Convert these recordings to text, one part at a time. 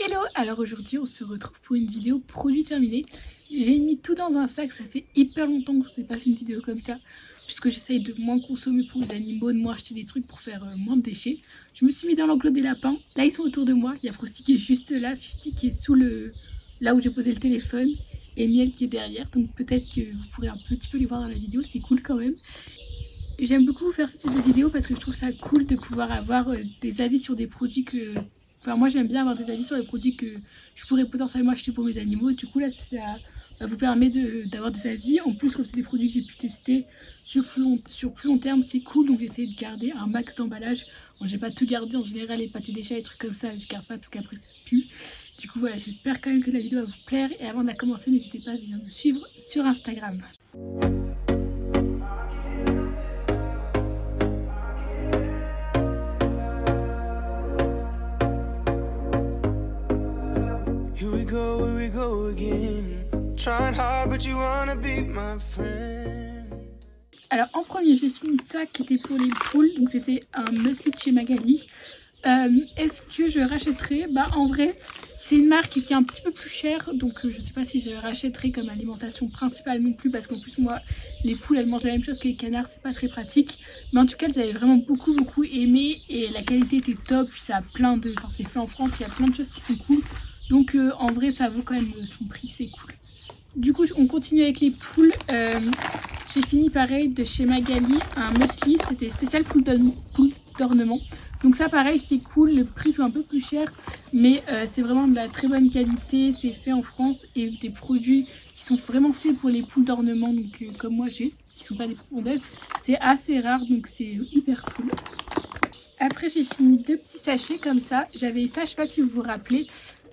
Hello! Alors aujourd'hui on se retrouve pour une vidéo produit terminé. J'ai mis tout dans un sac, ça fait hyper longtemps que je n'ai pas fait une vidéo comme ça, puisque j'essaye de moins consommer pour les animaux, de moins acheter des trucs pour faire moins de déchets. Je me suis mis dans l'enclos des lapins, là ils sont autour de moi, il y a Frosty qui est juste là, Fifty qui est sous là où j'ai posé le téléphone, et Miel qui est derrière, donc peut-être que vous pourrez un petit peu les voir dans la vidéo, c'est cool quand même. J'aime beaucoup faire ce type de vidéo parce que je trouve ça cool de pouvoir avoir des avis sur des produits que... Enfin moi j'aime bien avoir des avis sur les produits que je pourrais potentiellement acheter pour mes animaux. Du coup là ça vous permet d'avoir des avis. En plus comme c'est des produits que j'ai pu tester sur plus long terme, c'est cool. Donc j'ai essayé de garder un max d'emballage. Bon, j'ai pas tout gardé, en général les pâtés déchets, les trucs comme ça je garde pas parce qu'après ça pue. Du coup voilà, j'espère quand même que la vidéo va vous plaire. Et avant de commencer, n'hésitez pas à venir me suivre sur Instagram. Here we go again. Trying hard but you wanna be my friend. Alors en premier j'ai fini ça qui était pour les poules, donc c'était un muesli de chez Magali. Est-ce que je rachèterai? Bah en vrai c'est une marque qui est un petit peu plus chère, donc je sais pas si je rachèterai comme alimentation principale non plus, parce qu'en plus moi les poules elles mangent la même chose que les canards, c'est pas très pratique. Mais en tout cas j'avais vraiment beaucoup aimé et la qualité était top, puis ça a plein de... Enfin c'est fait en France, il y a plein de choses qui sont cool. Donc en vrai ça vaut quand même son prix, c'est cool. Du coup on continue avec les poules. J'ai fini pareil de chez Magali un muesli, c'était spécial poule d'ornement. Donc ça pareil c'est cool, le prix soit un peu plus cher, mais c'est vraiment de la très bonne qualité, c'est fait en France et des produits qui sont vraiment faits pour les poules d'ornement, donc comme moi j'ai, qui sont pas des pondeuses, c'est assez rare donc c'est hyper cool. Après j'ai fini deux petits sachets comme ça, j'avais ça, je sais pas si vous vous rappelez,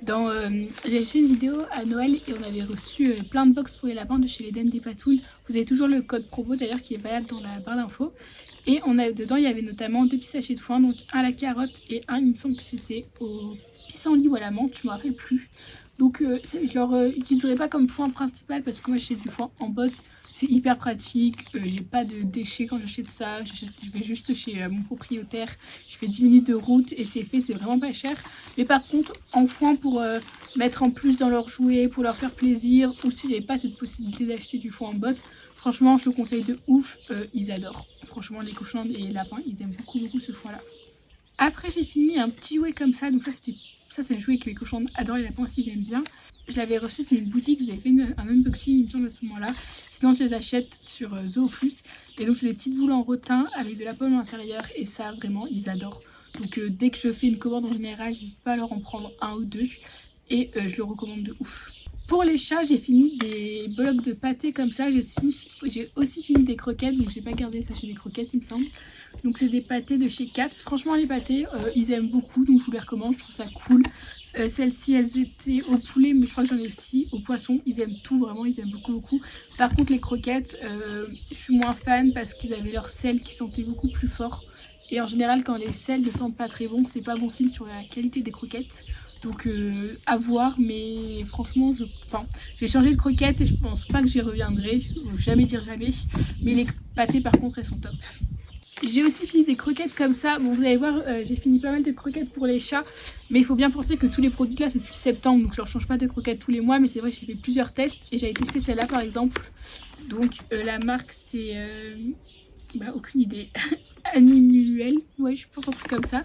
j'avais fait une vidéo à Noël et on avait reçu plein de box pour les lapins de chez les Den des Patouilles. Vous avez toujours le code promo d'ailleurs qui est valable dans la barre d'infos. Et dedans il y avait notamment deux petits sachets de foin, donc un à la carotte et un il me semble que c'était au pissenlit ou à la menthe, je me rappelle plus. Donc je leur utiliserai pas comme foin principal parce que moi j'achète du foin en botte. C'est hyper pratique, j'ai pas de déchets quand j'achète ça, je vais juste chez mon propriétaire, je fais 10 minutes de route et c'est fait, c'est vraiment pas cher. Mais par contre, en foin pour mettre en plus dans leurs jouets, pour leur faire plaisir, ou si j'avais pas cette possibilité d'acheter du foin en botte, franchement je le conseille de ouf, ils adorent. Franchement les cochons et les lapins, ils aiment beaucoup ce foin là. Après j'ai fini un petit jouet comme ça, donc ça c'est le jouet que les cochons adorent, les lapins aussi j'aime bien. Je l'avais reçu d'une boutique, j'avais fait un unboxing il me semble à ce moment là. Sinon je les achète sur Zoo Plus. Et donc c'est des petites boules en rotin avec de la pomme à l'intérieur et ça vraiment ils adorent. Donc dès que je fais une commande en général, n'hésite pas à leur en prendre un ou deux. Et je le recommande de ouf. Pour les chats, j'ai fini des blocs de pâté comme ça. J'ai aussi fini des croquettes. Donc j'ai pas gardé ça chez des croquettes il me semble. Donc c'est des pâtés de chez Katz. Franchement les pâtés ils aiment beaucoup. Donc je vous les recommande, je trouve ça cool. Celles-ci elles étaient au poulet, mais je crois que j'en ai aussi au poisson. Ils aiment tout, vraiment ils aiment beaucoup. Par contre les croquettes je suis moins fan parce qu'ils avaient leur sel qui sentait beaucoup plus fort. Et en général quand les sels ne sentent pas très bon, c'est pas bon signe sur la qualité des croquettes. Donc à voir, mais franchement j'ai changé de croquettes et je pense pas que j'y reviendrai, jamais dire jamais. Mais les pâtés par contre elles sont top. J'ai aussi fini des croquettes comme ça. Bon vous allez voir, j'ai fini pas mal de croquettes pour les chats. Mais il faut bien penser que tous les produits là c'est depuis septembre. Donc je leur change pas de croquettes tous les mois. Mais c'est vrai que j'ai fait plusieurs tests et j'avais testé celle-là par exemple. Donc la marque c'est... aucune idée. Animuel, ouais je pense un truc comme ça.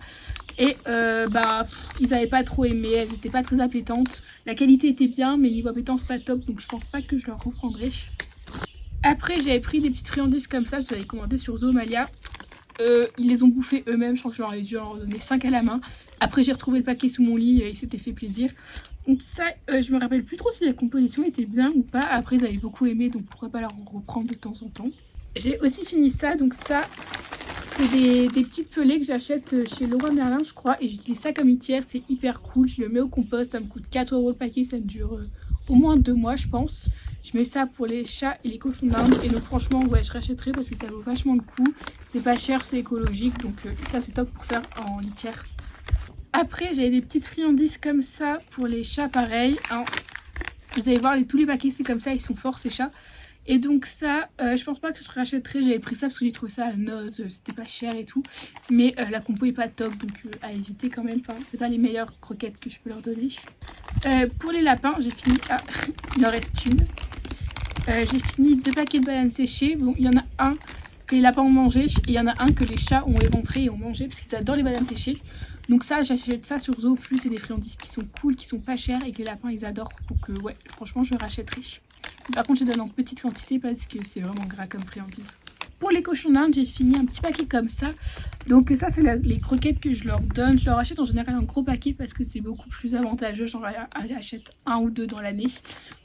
Et ils avaient pas trop aimé, elles étaient pas très appétantes. La qualité était bien mais niveau appétence pas top, donc je pense pas que je leur reprendrai. Après j'avais pris des petites friandises comme ça, je les avais commandées sur Zoomalia. Ils les ont bouffées eux-mêmes, je crois que je leur ai dû en donner 5 à la main. Après j'ai retrouvé le paquet sous mon lit et il s'était fait plaisir. Donc ça, je me rappelle plus trop si la composition était bien ou pas. Après ils avaient beaucoup aimé, donc pourquoi pas leur en reprendre de temps en temps. J'ai aussi fini ça, donc ça c'est des petites pelées que j'achète chez Leroy Merlin je crois. Et j'utilise ça comme litière, c'est hyper cool. Je le mets au compost, ça me coûte 4 € le paquet, ça me dure au moins 2 mois je pense. Je mets ça pour les chats et les cochons d'Inde. Et donc franchement ouais je rachèterai parce que ça vaut vachement le coup. C'est pas cher, c'est écologique, donc ça c'est top pour faire en litière. Après j'avais des petites friandises comme ça pour les chats pareil. Hein. Vous allez voir tous les paquets c'est comme ça, ils sont forts ces chats. Et donc ça, je pense pas que je rachèterai. J'avais pris ça parce que j'ai trouvé ça à Noz, c'était pas cher et tout. Mais la compo est pas top, donc à éviter quand même. Enfin, c'est pas les meilleures croquettes que je peux leur donner. Pour les lapins, j'ai fini... Ah, il en reste une. J'ai fini 2 paquets de bananes séchées. Bon, il y en a un que les lapins ont mangé et il y en a un que les chats ont éventré et ont mangé parce qu'ils adorent les bananes séchées. Donc ça, j'achète ça sur Zooplus, c'est des friandises qui sont cool, qui sont pas chères et que les lapins ils adorent. Donc ouais, franchement je rachèterai. Par contre je donne en petite quantité parce que c'est vraiment gras comme friandise. Pour les cochons d'Inde, j'ai fini un petit paquet comme ça. Donc ça c'est les croquettes que je leur donne. Je leur achète en général un gros paquet parce que c'est beaucoup plus avantageux. J'en achète 1 ou 2 dans l'année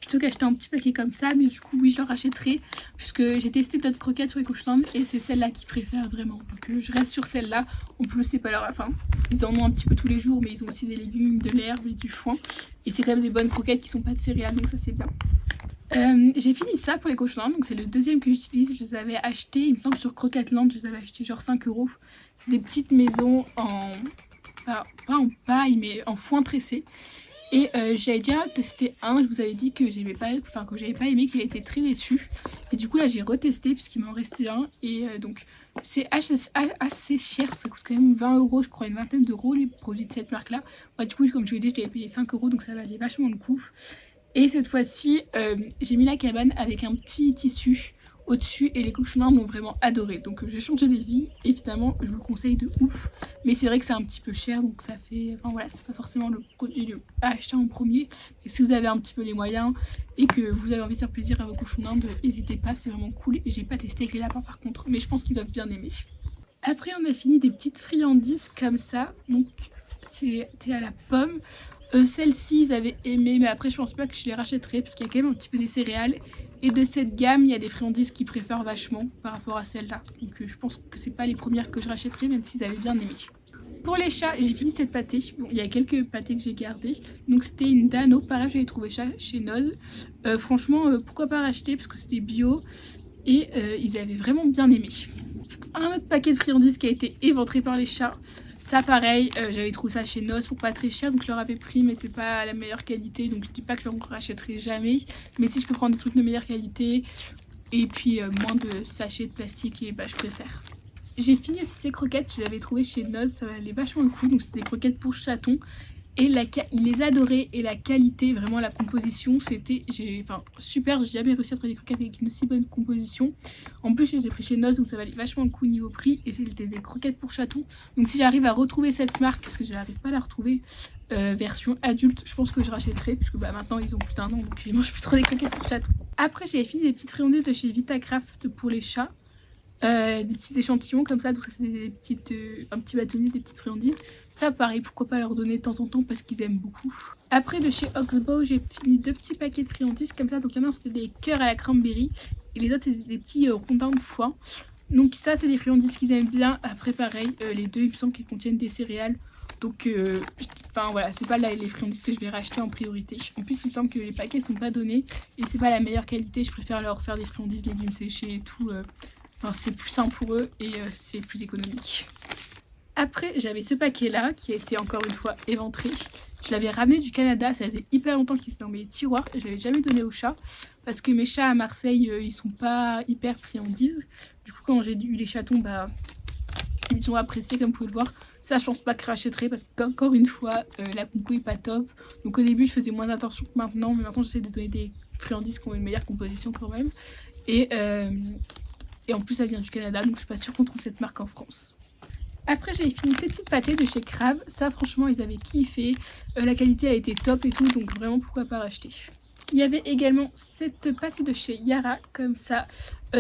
plutôt qu'acheter un petit paquet comme ça. Mais du coup oui, je leur achèterai puisque j'ai testé d'autres croquettes sur les cochons d'Inde et c'est celle-là qu'ils préfèrent vraiment. Donc je reste sur celle-là. En plus c'est pas leur... Enfin, ils en ont un petit peu tous les jours mais ils ont aussi des légumes, de l'herbe et du foin. Et c'est quand même des bonnes croquettes qui sont pas de céréales donc ça c'est bien. J'ai fini ça pour les cochons d'Inde, donc c'est le deuxième que j'utilise. Je les avais achetés, il me semble sur Croquetteland, je les avais achetés genre 5 €. C'est des petites maisons en... pas en paille mais en foin tressé. Et j'avais déjà testé un, je vous avais dit que j'avais pas aimé, que j'ai été très déçue. Et du coup là j'ai retesté puisqu'il m'en restait un. Et donc c'est assez cher, ça coûte quand même 20 €, je crois une vingtaine d'euros les produits de cette marque là. Bah, du coup comme je vous l'ai dit, je l'avais payé 5 € donc ça valait vachement le coup. Et cette fois-ci, j'ai mis la cabane avec un petit tissu au-dessus et les cochons d'Inde m'ont vraiment adoré. Donc j'ai changé d'avis et finalement je vous le conseille de ouf. Mais c'est vrai que c'est un petit peu cher donc ça fait... Enfin voilà, c'est pas forcément le produit à acheter en premier. Et si vous avez un petit peu les moyens et que vous avez envie de faire plaisir à vos cochons d'Inde, n'hésitez pas, c'est vraiment cool. Et j'ai pas testé avec les lapins par contre, mais je pense qu'ils doivent bien aimer. Après on a fini des petites friandises comme ça. Donc c'était à la pomme. Celles-ci ils avaient aimé mais après je pense pas que je les rachèterai parce qu'il y a quand même un petit peu des céréales et de cette gamme il y a des friandises qui préfèrent vachement par rapport à celles-là, donc je pense que c'est pas les premières que je rachèterai même s'ils avaient bien aimé. Pour les chats j'ai fini cette pâtée, bon il y a quelques pâtés que j'ai gardées, donc c'était une Dano, pareil j'avais trouvé ça chez Noz, franchement pourquoi pas racheter parce que c'était bio et ils avaient vraiment bien aimé. Un autre paquet de friandises qui a été éventré par les chats. Ça pareil, j'avais trouvé ça chez Noz pour pas très cher donc je leur avais pris mais c'est pas la meilleure qualité donc je dis pas que je leur rachèterai jamais. Mais si je peux prendre des trucs de meilleure qualité et puis moins de sachets de plastique et bah je préfère. J'ai fini aussi ces croquettes, je les avais trouvées chez Noz, ça valait vachement le coup donc c'était des croquettes pour chatons. Et ils les adoraient et la qualité, vraiment la composition, c'était super. J'ai jamais réussi à trouver des croquettes avec une aussi bonne composition. En plus, je les ai pris chez Noz, donc ça valait vachement le coup niveau prix. Et c'était des croquettes pour chatons. Donc si j'arrive à retrouver cette marque, parce que je n'arrive pas à la retrouver, version adulte, je pense que je rachèterai. Puisque maintenant ils ont plus d'1 an, donc ils mangent plus trop des croquettes pour chatons. Après, j'ai fini des petites friandises de chez Vitacraft pour les chats. Des petits échantillons comme ça, donc ça c'est un petit bâtonnet, des petites friandises. Ça pareil, pourquoi pas leur donner de temps en temps parce qu'ils aiment beaucoup. Après de chez Oxbow j'ai fini 2 petits paquets de friandises comme ça, donc il y en a un c'était des cœurs à la cranberry et les autres c'était des petits rondins de foin. Donc ça c'est des friandises qu'ils aiment bien. Après pareil, les deux il me semble qu'ils contiennent des céréales. Donc voilà, c'est pas les friandises que je vais racheter en priorité. En plus il me semble que les paquets sont pas donnés et c'est pas la meilleure qualité, je préfère leur faire des friandises légumes séchés et tout. C'est plus simple pour eux et c'est plus économique. Après j'avais ce paquet là qui a été encore une fois éventré. Je l'avais ramené du Canada, ça faisait hyper longtemps qu'il était dans mes tiroirs et je l'avais jamais donné aux chats. Parce que mes chats à Marseille ils sont pas hyper friandises. Du coup quand j'ai eu les chatons ils ont apprécié comme vous pouvez le voir. Ça je pense pas que je rachèterai parce qu'encore une fois la compo est pas top. Donc au début je faisais moins attention que maintenant, mais maintenant j'essaie de donner des friandises qui ont une meilleure composition quand même. Et en plus ça vient du Canada donc je suis pas sûre qu'on trouve cette marque en France. Après j'ai fini ces petites pâtées de chez Crave. Ça franchement ils avaient kiffé. La qualité a été top et tout donc vraiment pourquoi pas racheter. Il y avait également cette pâtée de chez Yara comme ça.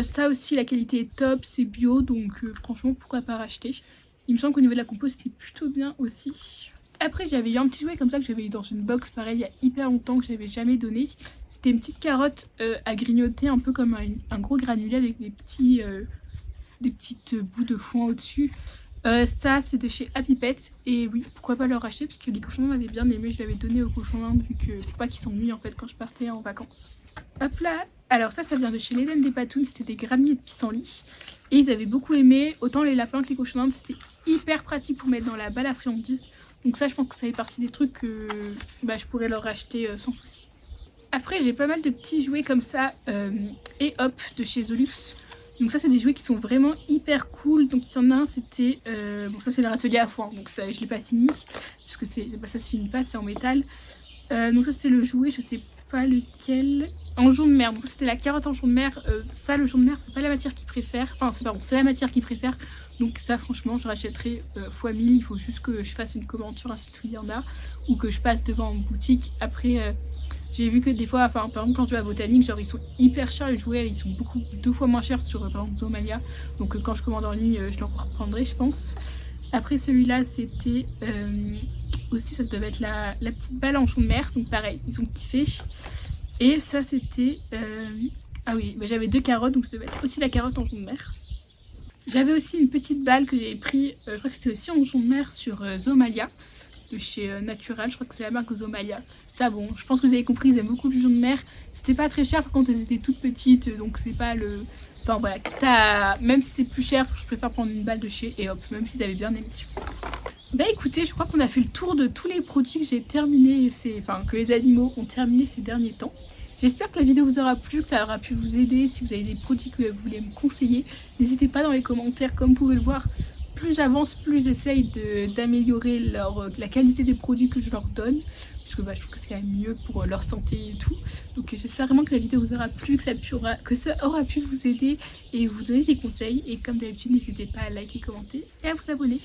Ça aussi la qualité est top, c'est bio donc franchement pourquoi pas racheter. Il me semble qu'au niveau de la compo c'était plutôt bien aussi. Après j'avais eu un petit jouet comme ça que j'avais eu dans une box pareil il y a hyper longtemps que je n'avais jamais donné. C'était une petite carotte à grignoter un peu comme un gros granulé avec des petites bouts de foin au dessus. Ça c'est de chez Happy Pet et oui pourquoi pas le racheter parce que les cochons d'Inde avaient bien aimé, je l'avais donné aux cochons d'Inde vu que pour pas qu'ils s'ennuient en fait quand je partais en vacances. Hop là, alors ça vient de chez l'Eden des Patounes, c'était des gramiers de pissenlit et ils avaient beaucoup aimé, autant les lapins que les cochons d'Inde, c'était hyper pratique pour mettre dans la balle à friandises. Donc ça je pense que ça fait partie des trucs que je pourrais leur racheter sans souci. Après j'ai pas mal de petits jouets comme ça et hop de chez Zolux. Donc ça c'est des jouets qui sont vraiment hyper cool. Donc il y en a un c'était, bon ça c'est le râtelier à foin, donc ça je l'ai pas fini puisque ça se finit pas, c'est en métal. Donc ça c'était le jouet, je sais pas lequel, en jonc de mer, donc c'était la carotte en jonc de mer. Ça le jonc de mer c'est pas la matière qu'il préfère, enfin c'est pas bon, c'est la matière qu'il préfère. Donc ça franchement je rachèterai x 1000, il faut juste que je fasse une commande sur un site où il y en a ou que je passe devant une boutique. Après j'ai vu que des fois, enfin par exemple quand je vais à Botanique, genre ils sont hyper chers les jouets, ils sont deux fois moins chers sur par exemple Zomalia. Donc quand je commande en ligne, je l'en reprendrai je pense. Après celui-là c'était aussi, ça devait être la petite balle en jonc de mer, donc pareil, ils ont kiffé. Et ça c'était, ah oui, bah, j'avais 2 carottes, donc ça devait être aussi la carotte en jonc de mer. J'avais aussi une petite balle que j'avais pris, je crois que c'était aussi en jonc de mer sur Zomalia. De chez Natural, je crois que c'est la marque Zomalia. Ça bon, je pense que vous avez compris, ils aiment beaucoup le jonc de mer. C'était pas très cher, par contre elles étaient toutes petites, donc c'est pas le... Enfin voilà, quitte à... même si c'est plus cher, je préfère prendre une balle de chez et hop, même s'ils avaient bien aimé. Bah écoutez, je crois qu'on a fait le tour de tous les produits que j'ai terminé, enfin que les animaux ont terminé ces derniers temps. J'espère que la vidéo vous aura plu, que ça aura pu vous aider. Si vous avez des produits que vous voulez me conseiller, n'hésitez pas dans les commentaires, comme vous pouvez le voir. Plus j'avance, plus j'essaye d'améliorer la qualité des produits que je leur donne, puisque bah, je trouve que c'est quand même mieux pour leur santé et tout. Donc j'espère vraiment que la vidéo vous aura plu, que ça aura pu vous aider et vous donner des conseils. Et comme d'habitude, n'hésitez pas à liker, commenter et à vous abonner.